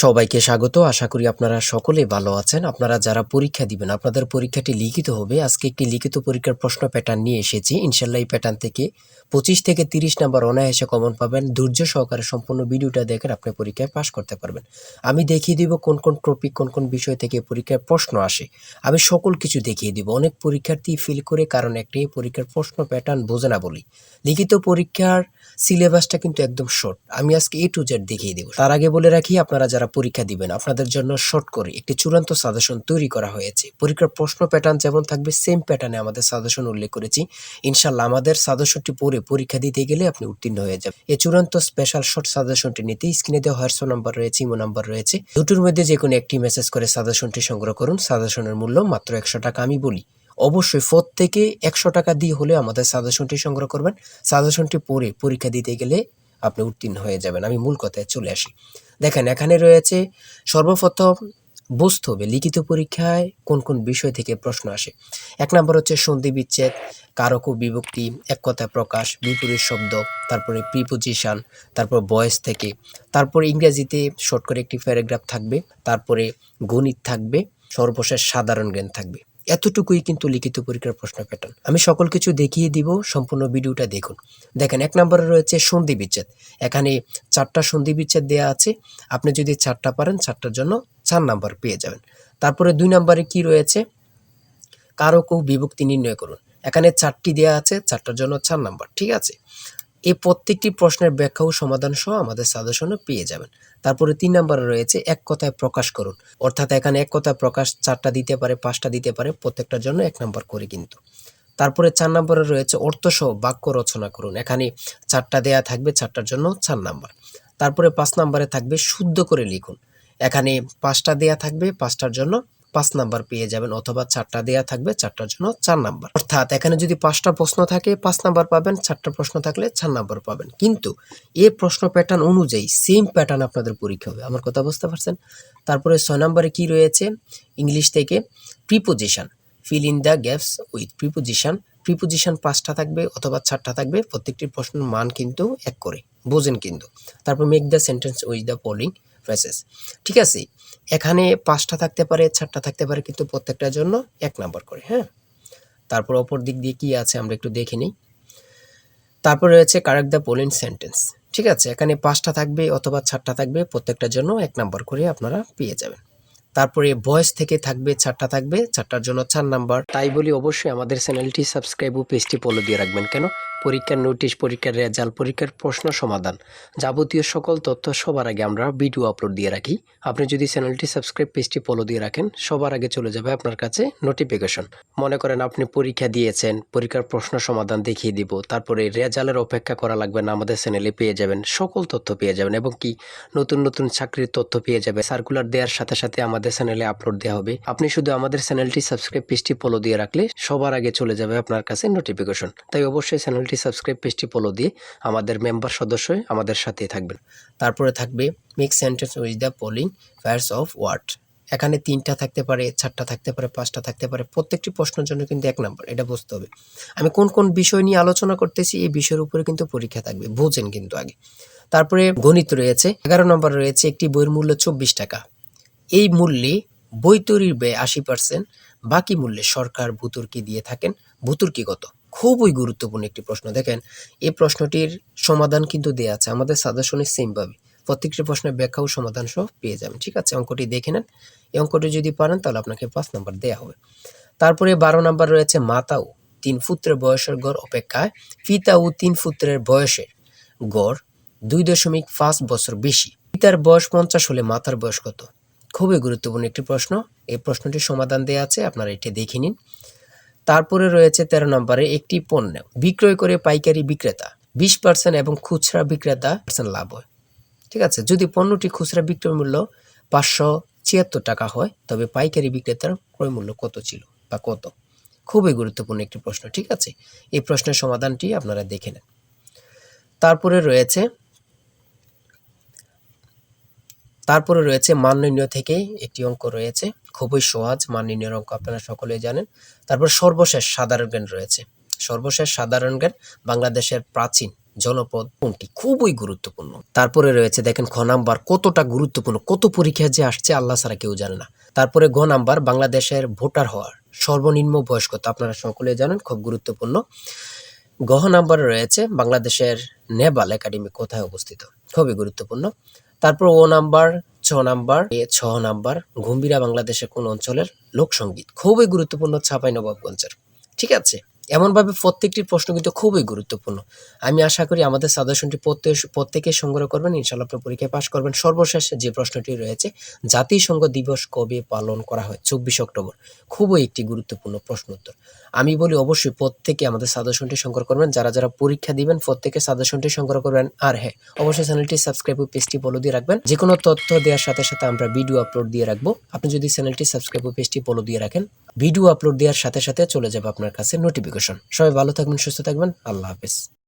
সবাইকে স্বাগত। আশা করি আপনারা সকলে ভালো আছেন। আপনারা যারা পরীক্ষা দিবেন, আপনাদের পরীক্ষাটি লিখিত হবে। আজকে একটি লিখিত পরীক্ষার প্রশ্ন প্যাটার্ন নিয়ে এসেছি। ইনশাআল্লাহ এই প্যাটার্ন থেকে 25 থেকে 30 নাম্বার অনায়াসে কমন পাবেন। ধৈর্য সহকারে সম্পূর্ণ ভিডিওটা দেখেন, আপনি পরীক্ষায় পাস করতে পারবেন। আমি দেখিয়ে দিব কোন কোন টপিক, কোন কোন বিষয় থেকে পরীক্ষায় প্রশ্ন আসে। আমি সকল কিছু দেখিয়ে দিব। অনেক পরীক্ষার্থী ফেল করে কারণ একটাই, পরীক্ষার প্রশ্ন প্যাটার্ন বোঝে না বলি। লিখিত পরীক্ষার সিলেবাসটা কিন্তু একদম শর্ট। আমি আজকে A to Z দেখিয়ে দেব। তার আগে বলে রাখি, আপনারা যারা পরীক্ষা দিবেন, আপনাদের জন্য শর্ট করে একটি চূড়ান্ত সাজেশন তৈরি করা হয়েছে। পরীক্ষার প্রশ্ন প্যাটার্ন যেমন থাকবে সেম প্যাটার্নে আমাদের সাজেশন উল্লেখ করেছি। ইনশাআল্লাহ আমাদের সাজেশনটি পড়ে পরীক্ষা দিতে গেলে আপনি উত্তীর্ণ হয়ে যাবেন। এই চূড়ান্ত স্পেশাল শর্ট সাজেশনটি নিতে স্ক্রিনে দেওয়া হোয়াটসঅ্যাপ নাম্বার রয়েছে, ইমো নাম্বার রয়েছে। দুটোর মধ্যে যে কোনো একটি মেসেজ করে সাজেশনটি সংগ্রহ করুন। সাজেশনের মূল্য মাত্র 100 টাকা। আমি বলি অবশ্যই প্রত্যেকে 100 টাকা দিয়ে হলে আমাদের সাজেশনটি সংগ্রহ করবেন। সাজেশনটি পড়ে পরীক্ষা দিতে গেলে আপনি উত্তীর্ণ হয়ে যাবেন। আমি মূল কথায় চলে আসি। দেখেন, এখানে রয়েছে সর্বপ্রথম বুঝতে হবে লিখিত পরীক্ষায় কোন কোন বিষয় থেকে প্রশ্ন আসে। 1 নম্বর হচ্ছে সন্ধি বিচ্ছেদ, কারক ও বিভক্তি, এক কথায় প্রকাশ, বিপরীত শব্দ, তারপরে প্রিপোজিশন, তারপর ভয়েস থেকে, তারপরে ইংরেজিতে শর্ট করে একটি প্যারাগ্রাফ থাকবে, তারপরে গণিত থাকবে, সর্বশেষ সাধারণ জ্ঞান থাকবে। এতটুকুই কিন্তু লিখিত পরীক্ষার প্রশ্ন প্যাটার্ন। আমি সকল কিছু দেখিয়ে দিব, সম্পূর্ণ ভিডিওটা দেখুন। দেখেন, 1 নম্বরে রয়েছে সন্ধি বিচ্ছেদ। এখানে 4টা সন্ধি বিচ্ছেদ দেওয়া আছে। আপনি যদি 4টা পারেন, 4টার জন্য 4 নাম্বার পেয়ে যাবেন। তারপরে 2 নম্বরে কি রয়েছে, কারক ও বিভক্তি নির্ণয় করুন। এখানে 4টি দেওয়া আছে, 4টার জন্য 4 নাম্বার। ঠিক আছে, এই প্রত্যেকটি প্রশ্নের ব্যাখ্যা ও সমাধান সহ আমাদের সাজেশনে পেয়ে যাবেন। তারপরে 3 নম্বরে রয়েছে এক কথায় প্রকাশ করুন। অর্থাৎ এখানে এক কথায় প্রকাশ 4টা দিতে পারে, 5টা দিতে পারে, প্রত্যেকটার জন্য 1 নাম্বার করে কিন্তু। তারপরে 4 নম্বরে রয়েছে অর্থসহ বাক্য রচনা করুন। এখানে 4টা দেয়া থাকবে, 4টার জন্য 4 নাম্বার। তারপরে 5 নম্বরে থাকবে শুদ্ধ করে লিখুন। এখানে 5টা দেয়া থাকবে, 5টার জন্য 5 নাম্বার পেয়ে যাবেন, অথবা 4টা দেয়া থাকবে, 4টার জন্য 4 নাম্বার। অর্থাৎ এখানে যদি 5টা প্রশ্ন থাকে 5 নাম্বার পাবেন, 4টা প্রশ্ন থাকলে 4 নাম্বার পাবেন। কিন্তু এই প্রশ্ন প্যাটার্ন অনুযায়ী সেম প্যাটার্ন আপনাদের পরীক্ষা হবে। আমার কথা বুঝতে পারছেন? তারপরে 6 নম্বরে কি রয়েছে, ইংলিশ থেকে preposition, fill in the gaps with preposition. Preposition 5টা থাকবে অথবা 4টা থাকবে, প্রত্যেকটি প্রশ্নের মান কিন্তু 1 করে, বোঝেন কিন্তু। তারপর make the sentence with the following phrases. ঠিক আছে, এখানে 5টা থাকতে পারে, 4টা থাকতে পারে, কিন্তু প্রত্যেকটার জন্য 1 নাম্বার করে। হ্যাঁ, তারপর অপর দিক দিয়ে কি আছে আমরা একটু দেখে নিই। তারপর রয়েছে কারেক্ট দ্য ফলোইং সেন্টেন্স। ঠিক আছে, এখানে 5টা থাকবে অথবা 4টা থাকবে, প্রত্যেকটার জন্য 1 নাম্বার করে আপনারা পেয়ে যাবেন। তারপরে ভয়েস থেকে থাকবে 4টা থাকবে, 4টার জন্য 4 নাম্বার। তাই বলি অবশ্যই আমাদের চ্যানেলটি সাবস্ক্রাইব ও পেজটি ফলো দিয়ে রাখবেন। কেন? পরীক্ষার নোটিশ, পরীক্ষার রেজাল্ট, পরীক্ষার প্রশ্ন সমাধান, যাবতীয় সকল তথ্য সবার আগে আমরা ভিডিও আপলোড দিয়ে রাখি। আপনি যদি চ্যানেলটি সাবস্ক্রাইব, পেজটি ফলো দিয়ে রাখেন, সবার আগে চলে যাবে আপনার কাছে নোটিফিকেশন। মনে করেন আপনি পরীক্ষা দিয়েছেন, পরীক্ষার প্রশ্ন সমাধান দেখিয়ে দিব, তারপরে রেজাল্টের অপেক্ষা করা লাগবে না, আমাদের চ্যানেলে পেয়ে যাবেন, সকল তথ্য পেয়ে যাবেন, এবং কি নতুন নতুন চাকরির তথ্য পেয়ে যাবে। সার্কুলার দেওয়ার সাথে সাথে আমাদের চ্যানেলে আপলোড দেওয়া হবে। আপনি শুধু আমাদের চ্যানেলটি সাবস্ক্রাইব, পেজটি ফলো দিয়ে রাখলে সবার আগে চলে যাবে আপনার কাছে নোটিফিকেশন। তাই অবশ্যই চ্যানেলটি সাবস্ক্রাইব, পেজটি ফলো দিয়ে আমাদের মেম্বার সদস্য হয়ে আমাদের সাথেই থাকবেন। তারপরে থাকবে make sentence with the following pairs of word. এখানে 3টা থাকতে পারে, 4টা থাকতে পারে, 5টা থাকতে পারে, প্রত্যেকটি প্রশ্নের জন্য কিন্তু 1 নাম্বার। এটা বুঝতে হবে। আমি কোন কোন বিষয় নিয়ে আলোচনা করতেছি, এই বিষয়ের উপরে কিন্তু পরীক্ষা থাকবে, বোঝেন কিন্তু আগে। তারপরে গণিত রয়েছে, 11 নম্বর রয়েছে একটি বইয়ের মূল্য 24 টাকা। এই মূল্যে বই তৈরির ব্যয় 80%, বাকি মূল্যে সরকার ভূতুর্কি দিয়ে থাকেন। ভূতুর্কি কত? খুবই গুরুত্বপূর্ণ একটি প্রশ্ন। দেখেন, এই প্রশ্নটির সমাধান কিন্তু দেয়া আছে আমাদের সাজেশনে সেম ভাবে। প্রত্যেকটি প্রশ্নের ব্যাখ্যা ও সমাধান সহ পেয়ে যাবেন। ঠিক আছে, অঙ্কটি দেখে নেন। এই অঙ্কটি যদি পারেন তাহলে আপনাকে 5 নাম্বার দেয়া হবে। তারপরে 12 নাম্বার রয়েছে মাতা ও 3 পুত্রের বয়সের গড় অপেক্ষায় পিতা ও 3 পুত্রের বয়সের গড় 2.5 বছর বেশি। পিতার বয়স 50 হলে মাতার বয়স কত? খুবই গুরুত্বপূর্ণ একটি প্রশ্ন। এই প্রশ্নটির সমাধান দেওয়া আছে, আপনারা এটি দেখে নিন। তারপরে রয়েছে 13 নম্বরে একটি পণ্য বিক্রয় করে পাইকারি বিক্রেতা 20% এবং খুচরা বিক্রেতা লাভ হয়। ঠিক আছে, যদি পণ্যটি খুচরা বিক্রয় মূল্য 576 টাকা হয়, তবে পাইকারি বিক্রেতার ক্রয় মূল্য কত ছিল বা কত? খুবই গুরুত্বপূর্ণ একটি প্রশ্ন। ঠিক আছে, এই প্রশ্নের সমাধানটি আপনারা দেখে নেন। তারপরে রয়েছে মান নির্ণয় থেকে একটি অঙ্ক রয়েছে, খুবই সহজ মান নির্ণয়ের অঙ্ক, আপনারা সকলেই জানেন। তারপর সর্বশেষ সাধারণ জ্ঞান রয়েছে। সর্বশেষ সাধারণ জ্ঞান বাংলাদেশের প্রাচীন জনপদ কোনটি? খুবই গুরুত্বপূর্ণ। তারপরে রয়েছে দেখেন খ নাম্বার, কতটা গুরুত্বপূর্ণ, কত পরীক্ষা যে আসছে আল্লাহ ছাড়া কেউ জানে না। তারপরে গ নাম্বার, বাংলাদেশের ভোটার হওয়ার সর্বনিম্ন বয়স কত? আপনারা সকলে জানেন, খুব গুরুত্বপূর্ণ। গ নাম্বারে রয়েছে বাংলাদেশের নেভাল একাডেমি কোথায় অবস্থিত? খুবই গুরুত্বপূর্ণ। তারপর ও নাম্বার, ছ নাম্বার, গম্ভীরা বাংলাদেশের কোন অঞ্চলের লোকসঙ্গীত? খুবই গুরুত্বপূর্ণ, চাঁপাইনবাবগঞ্জের। ঠিক আছে, এমনভাবে প্রত্যেকটি প্রশ্ন কিন্তু খুবই গুরুত্বপূর্ণ। আমি আশা করি আমাদের সাজেশনটি প্রত্যেকে সংগ্রহ করবেন, ইনশাআল্লাহ আপনার পরীক্ষায় পাশ করবেন। সর্বশেষ যে প্রশ্নটি রয়েছে, জাতিসংঘ দিবস কবে পালন করা হয়? 24 অক্টোবর। খুবই একটি গুরুত্বপূর্ণ প্রশ্ন উত্তর। আমি বলি অবশ্যই প্রত্যেকে আমাদের সাজেশনটি সংগ্রহ করবেন। যারা যারা পরীক্ষা দিবেন প্রত্যেকে সাজেশনটি সংগ্রহ করবেন। আর হ্যাঁ, অবশ্যই চ্যানেলটি সাবস্ক্রাইব ও পেজটি ফলো দিয়ে রাখবেন। যে কোনো তথ্য দেওয়ার সাথে সাথে আমরা ভিডিও আপলোড দিয়ে রাখবো। আপনি যদি চ্যানেলটি সাবস্ক্রাইব ও পেজটি ফলো দিয়ে রাখেন, ভিডিও আপলোড দেওয়ার সাথে সাথে চলে যাবে আপনার কাছে নোটিফিকেশন। সবাই ভালো থাকবেন, সুস্থ থাকবেন। আল্লাহ হাফেজ।